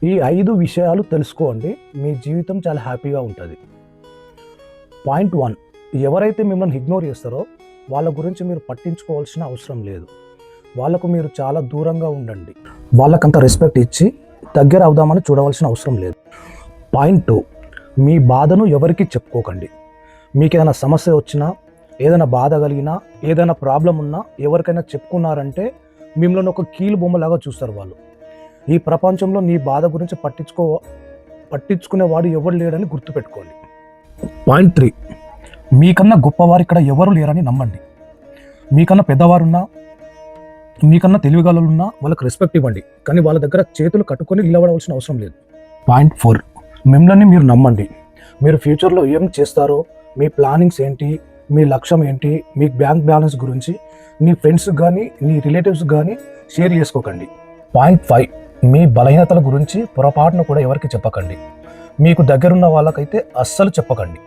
ఈ 5 విషయాలు తెలుసుకోండి, మీ జీవితం చాలా హ్యాపీగా ఉంటుంది. పాయింట్ 1, ఎవరైతే మిమ్మల్ని ఇగ్నోర్ చేస్తారో వాళ్ళ గురించి మీరు పట్టించుకోవాల్సిన అవసరం లేదు. వాళ్ళకు మీరు చాలా దూరంగా ఉండండి. వాళ్ళకంత రెస్పెక్ట్ ఇచ్చి దగ్గర అవుదామని చూడవలసిన అవసరం లేదు. పాయింట్ 2, మీ బాధను ఎవరికి చెప్పుకోకండి. మీకు ఏదైనా సమస్య వచ్చినా, ఏదైనా బాధ కలిగినా, ఏదైనా ప్రాబ్లం ఉన్నా ఎవరికైనా చెప్పుకున్నారంటే మిమ్మల్ని ఒక కీలు బొమ్మలాగా చూస్తారు వాళ్ళు. ఈ ప్రపంచంలో నీ బాధ గురించి పట్టించుకునేవాడు ఎవరు లేడని గుర్తుపెట్టుకోండి. పాయింట్ 3, మీకన్నా గొప్పవారు ఇక్కడ ఎవరు లేరని నమ్మండి. మీకన్నా పెద్దవారున్నా, మీకన్నా తెలివిగలలున్నా వాళ్ళకి రెస్పెక్ట్ ఇవ్వండి, కానీ వాళ్ళ దగ్గర చేతులు కట్టుకొని నిలబడవలసిన అవసరం లేదు. పాయింట్ 4, మిమ్మల్ని మీరు నమ్మండి. మీరు ఫ్యూచర్లో ఏం చేస్తారో, మీ ప్లానింగ్స్ ఏంటి, మీ లక్ష్యం ఏంటి, మీ బ్యాంక్ బ్యాలెన్స్ గురించి మీ ఫ్రెండ్స్ కానీ మీ రిలేటివ్స్ కానీ షేర్ చేసుకోకండి. పాయింట్ 5, మీ బలహీనతల గురించి పొరపాటును కూడా ఎవరికి చెప్పకండి. మీకు దగ్గరున్న వాళ్ళకైతే అస్సలు చెప్పకండి.